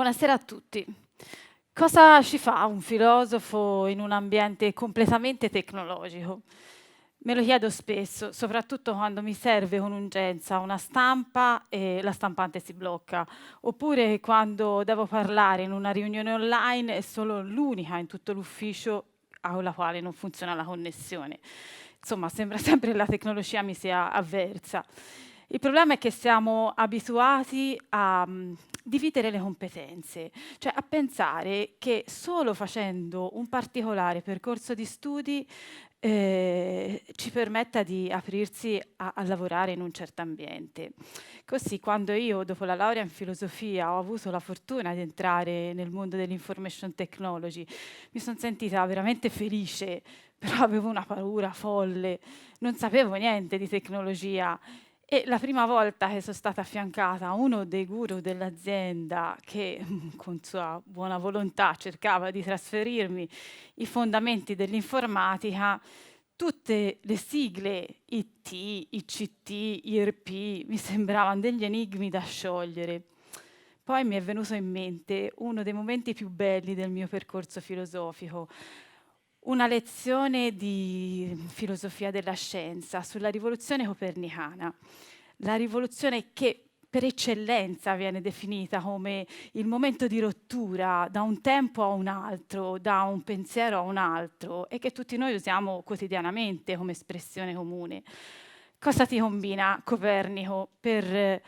Buonasera a tutti. Cosa ci fa un filosofo in un ambiente completamente tecnologico? Me lo chiedo spesso, soprattutto quando mi serve con urgenza una stampa e la stampante si blocca, oppure quando devo parlare in una riunione online e sono l'unica in tutto l'ufficio con la quale non funziona la connessione. Insomma, sembra sempre che la tecnologia mi sia avversa. Il problema è che siamo abituati a dividere le competenze, cioè a pensare che solo facendo un particolare percorso di studi ci permetta di aprirsi a lavorare in un certo ambiente. Così quando io dopo la laurea in filosofia ho avuto la fortuna di entrare nel mondo dell'information technology, mi sono sentita veramente felice, però avevo una paura folle, non sapevo niente di tecnologia. E la prima volta che sono stata affiancata a uno dei guru dell'azienda che con sua buona volontà cercava di trasferirmi i fondamenti dell'informatica, tutte le sigle IT, ICT, IRP mi sembravano degli enigmi da sciogliere. Poi mi è venuto in mente uno dei momenti più belli del mio percorso filosofico, una lezione di filosofia della scienza sulla rivoluzione copernicana, la rivoluzione che per eccellenza viene definita come il momento di rottura da un tempo a un altro, da un pensiero a un altro e che tutti noi usiamo quotidianamente come espressione comune. Cosa ti combina Copernico per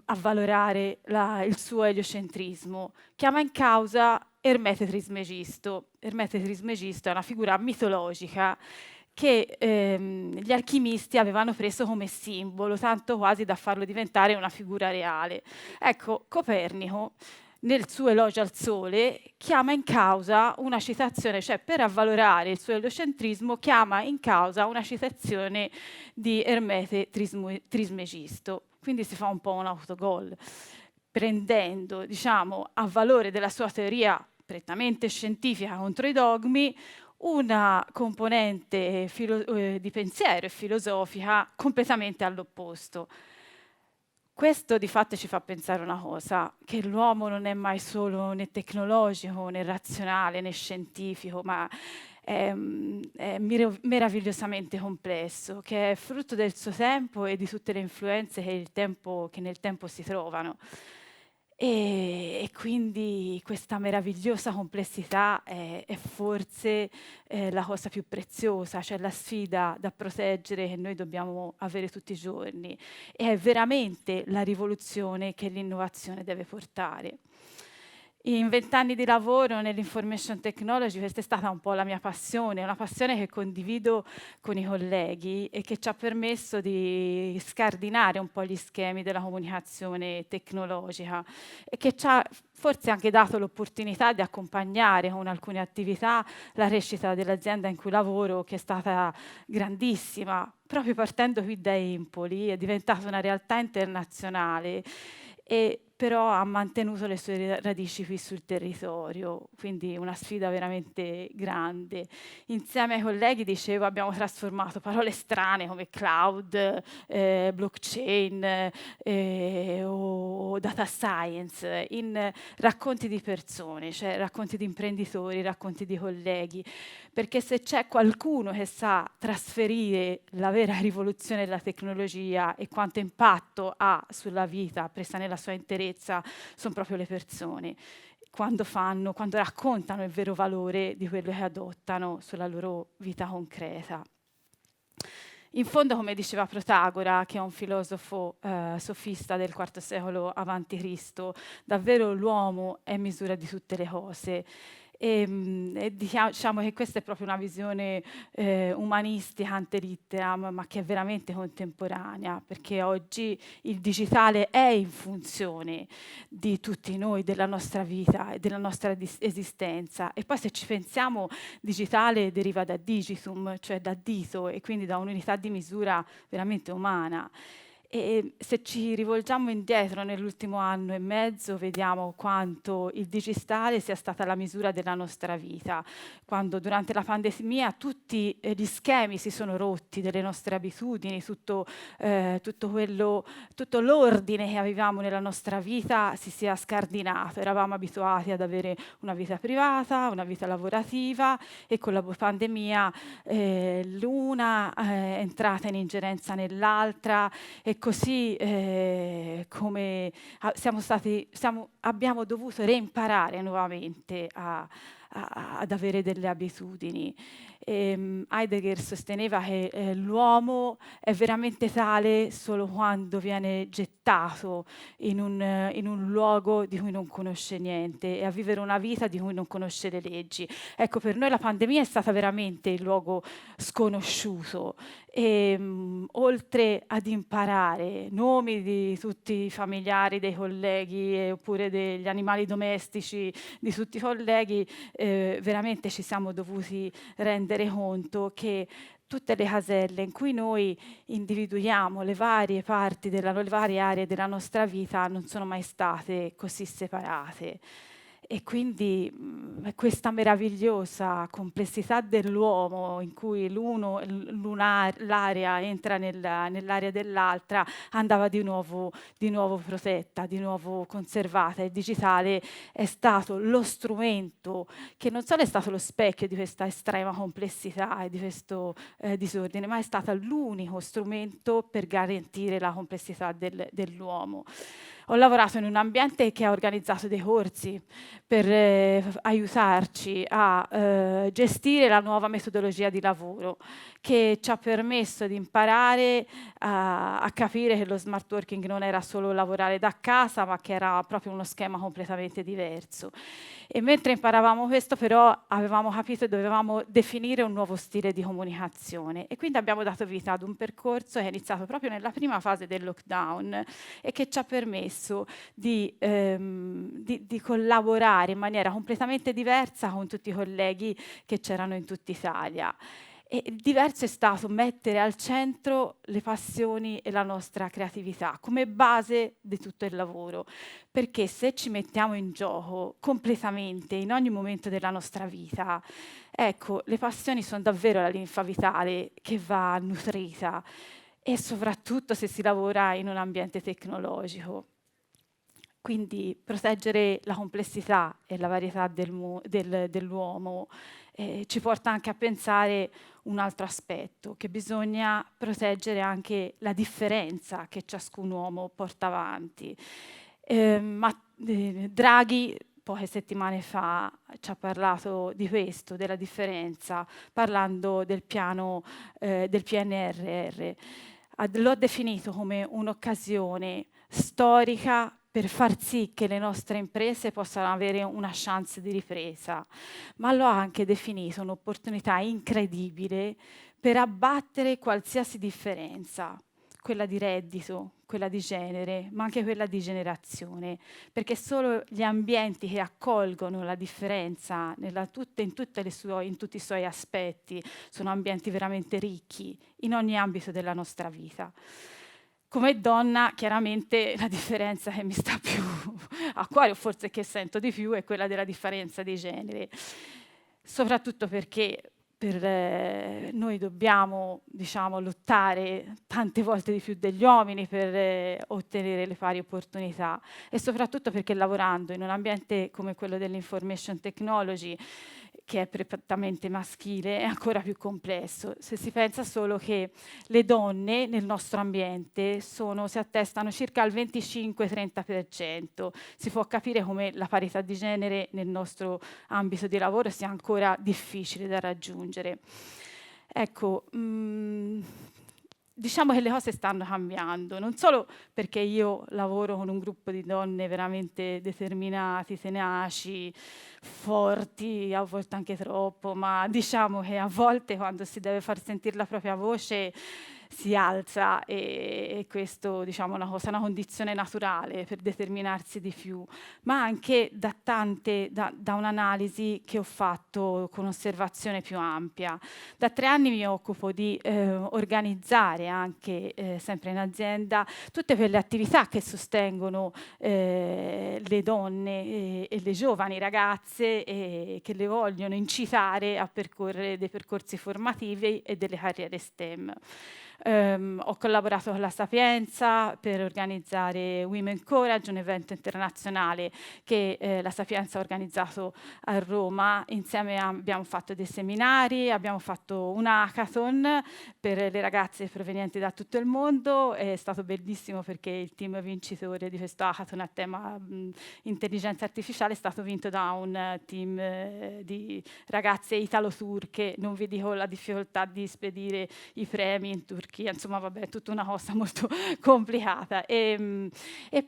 avvalorare il suo eliocentrismo? Chiama in causa Ermete Trismegisto. Ermete Trismegisto è una figura mitologica che gli alchimisti avevano preso come simbolo, tanto quasi da farlo diventare una figura reale. Ecco, Copernico, nel suo elogio al Sole, chiama in causa una citazione, cioè per avvalorare il suo eliocentrismo, chiama in causa una citazione di Ermete Trismegisto. Quindi si fa un po' un autogol, prendendo, diciamo, a valore della sua teoria prettamente scientifica contro i dogmi, una componente di pensiero e filosofica completamente all'opposto. Questo di fatto ci fa pensare una cosa, che l'uomo non è mai solo né tecnologico, né razionale, né scientifico, ma è meravigliosamente complesso, che è frutto del suo tempo e di tutte le influenze che nel tempo si trovano. E quindi questa meravigliosa complessità è forse la cosa più preziosa, cioè la sfida da proteggere che noi dobbiamo avere tutti i giorni. E è veramente la rivoluzione che l'innovazione deve portare. In 20 anni di lavoro nell'information technology questa è stata un po' la mia passione, una passione che condivido con i colleghi e che ci ha permesso di scardinare un po' gli schemi della comunicazione tecnologica e che ci ha forse anche dato l'opportunità di accompagnare con alcune attività la crescita dell'azienda in cui lavoro, che è stata grandissima, proprio partendo qui da Empoli, è diventata una realtà internazionale e però ha mantenuto le sue radici qui sul territorio, quindi una sfida veramente grande. Insieme ai colleghi, dicevo, abbiamo trasformato parole strane come cloud, blockchain o data science in racconti di persone, cioè racconti di imprenditori, racconti di colleghi, perché se c'è qualcuno che sa trasferire la vera rivoluzione della tecnologia e quanto impatto ha sulla vita presa nella sua interezza, sono proprio le persone. Quando raccontano il vero valore di quello che adottano sulla loro vita concreta. In fondo, come diceva Protagora, che è un filosofo sofista del IV secolo avanti Cristo, davvero l'uomo è misura di tutte le cose. E diciamo che questa è proprio una visione umanistica ante litteram, ma che è veramente contemporanea, perché oggi il digitale è in funzione di tutti noi, della nostra vita e della nostra esistenza. E poi se ci pensiamo, digitale deriva da digitum, cioè da dito, e quindi da un'unità di misura veramente umana. E se ci rivolgiamo indietro nell'ultimo anno e mezzo, vediamo quanto il digitale sia stata la misura della nostra vita, quando durante la pandemia tutti gli schemi si sono rotti delle nostre abitudini, tutto l'ordine che avevamo nella nostra vita si sia scardinato. Eravamo abituati ad avere una vita privata, una vita lavorativa, e con la pandemia l'una è entrata in ingerenza nell'altra, e così come abbiamo dovuto reimparare nuovamente ad avere delle abitudini. Heidegger sosteneva che l'uomo è veramente tale solo quando viene gettato in un luogo di cui non conosce niente, e a vivere una vita di cui non conosce le leggi. Ecco, per noi la pandemia è stata veramente il luogo sconosciuto. Oltre ad imparare nomi di tutti i familiari dei colleghi, oppure degli animali domestici di tutti i colleghi, veramente ci siamo dovuti rendere conto che tutte le caselle in cui noi individuiamo le varie parti le varie aree della nostra vita non sono mai state così separate. E quindi questa meravigliosa complessità dell'uomo, in cui l'area entra nell'area dell'altra, andava di nuovo protetta, di nuovo conservata. Il digitale è stato lo strumento che non solo è stato lo specchio di questa estrema complessità e di questo disordine, ma è stato l'unico strumento per garantire la complessità dell'uomo. Ho lavorato in un ambiente che ha organizzato dei corsi per aiutarci a gestire la nuova metodologia di lavoro, che ci ha permesso di imparare a capire che lo smart working non era solo lavorare da casa, ma che era proprio uno schema completamente diverso. E mentre imparavamo questo, però, avevamo capito che dovevamo definire un nuovo stile di comunicazione, e quindi abbiamo dato vita ad un percorso che è iniziato proprio nella prima fase del lockdown e che ci ha permesso di collaborare in maniera completamente diversa con tutti i colleghi che c'erano in tutta Italia. E il diverso è stato mettere al centro le passioni e la nostra creatività come base di tutto il lavoro, perché se ci mettiamo in gioco completamente in ogni momento della nostra vita, ecco, le passioni sono davvero la linfa vitale che va nutrita, e soprattutto se si lavora in un ambiente tecnologico. Quindi proteggere la complessità e la varietà dell'uomo ci porta anche a pensare un altro aspetto, che bisogna proteggere anche la differenza che ciascun uomo porta avanti. Draghi poche settimane fa ci ha parlato di questo, della differenza, parlando del piano del PNRR. L'ho definito come un'occasione storica per far sì che le nostre imprese possano avere una chance di ripresa, ma l'ho anche definito un'opportunità incredibile per abbattere qualsiasi differenza, quella di reddito, quella di genere, ma anche quella di generazione, perché solo gli ambienti che accolgono la differenza in tutti i suoi aspetti sono ambienti veramente ricchi in ogni ambito della nostra vita. Come donna, chiaramente la differenza che mi sta più a cuore, o forse che sento di più, è quella della differenza di genere, soprattutto perché noi dobbiamo, diciamo, lottare tante volte di più degli uomini per ottenere le pari opportunità, e soprattutto perché lavorando in un ambiente come quello dell'information technology, che è prettamente maschile, è ancora più complesso. Se si pensa solo che le donne nel nostro ambiente si attestano circa al 25-30%, si può capire come la parità di genere nel nostro ambito di lavoro sia ancora difficile da raggiungere. Ecco, diciamo che le cose stanno cambiando, non solo perché io lavoro con un gruppo di donne veramente determinati, tenaci, forti, a volte anche troppo, ma diciamo che a volte quando si deve far sentire la propria voce si alza e questo diciamo è una condizione naturale per determinarsi di più, ma anche da un'analisi che ho fatto con osservazione più ampia. Da 3 anni mi occupo di organizzare anche, sempre in azienda, tutte quelle attività che sostengono le donne e le giovani ragazze che le vogliono incitare a percorrere dei percorsi formativi e delle carriere STEM. Ho collaborato con la Sapienza per organizzare Women Courage, un evento internazionale che la Sapienza ha organizzato a Roma. Insieme abbiamo fatto dei seminari, abbiamo fatto un hackathon per le ragazze provenienti da tutto il mondo. È stato bellissimo perché il team vincitore di questo hackathon a tema intelligenza artificiale è stato vinto da un team di ragazze italo-turche. Non vi dico la difficoltà di spedire i premi in Turchia, insomma vabbè, è tutta una cosa molto complicata. E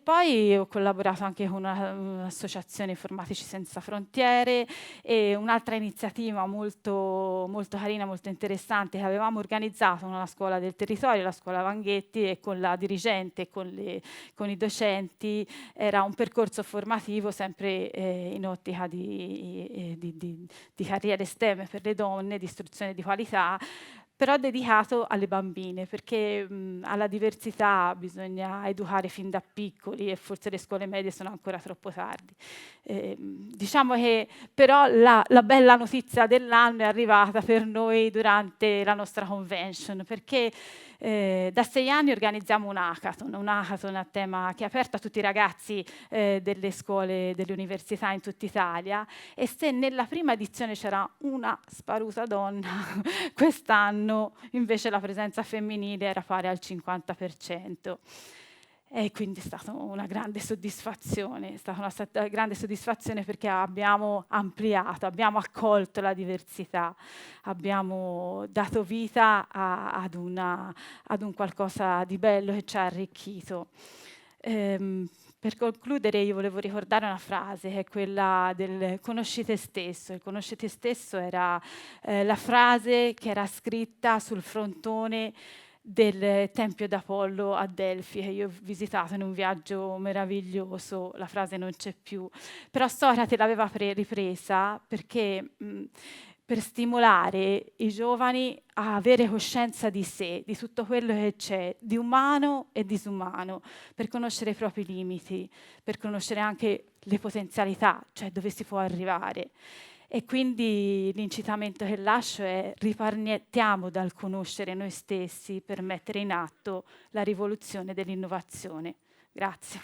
poi ho collaborato anche con un'associazione Informatici Senza Frontiere e un'altra iniziativa molto, molto carina, molto interessante che avevamo organizzato nella scuola del territorio, la scuola Vanghetti, e con la dirigente e con i docenti era un percorso formativo sempre in ottica di carriere STEM per le donne, di istruzione di qualità, però dedicato alle bambine, perché alla diversità bisogna educare fin da piccoli e forse le scuole medie sono ancora troppo tardi. Diciamo che però la bella notizia dell'anno è arrivata per noi durante la nostra convention, perché da 6 anni organizziamo un hackathon a tema che è aperto a tutti i ragazzi delle scuole, delle università in tutta Italia, e se nella prima edizione c'era una sparuta donna, quest'anno invece la presenza femminile era pari al 50%. E quindi è stata una grande soddisfazione, è stata una grande soddisfazione perché abbiamo ampliato, abbiamo accolto la diversità, abbiamo dato vita ad un qualcosa di bello che ci ha arricchito. Per concludere io volevo ricordare una frase che è quella del conosci te stesso. Il conosci te stesso era la frase che era scritta sul frontone del Tempio d'Apollo a Delfi, che io ho visitato in un viaggio meraviglioso. La frase non c'è più, però Socrate l'aveva ripresa perché per stimolare i giovani a avere coscienza di sé, di tutto quello che c'è, di umano e disumano, per conoscere i propri limiti, per conoscere anche le potenzialità, cioè dove si può arrivare. E quindi l'incitamento che lascio è: ripartiamo dal conoscere noi stessi per mettere in atto la rivoluzione dell'innovazione. Grazie.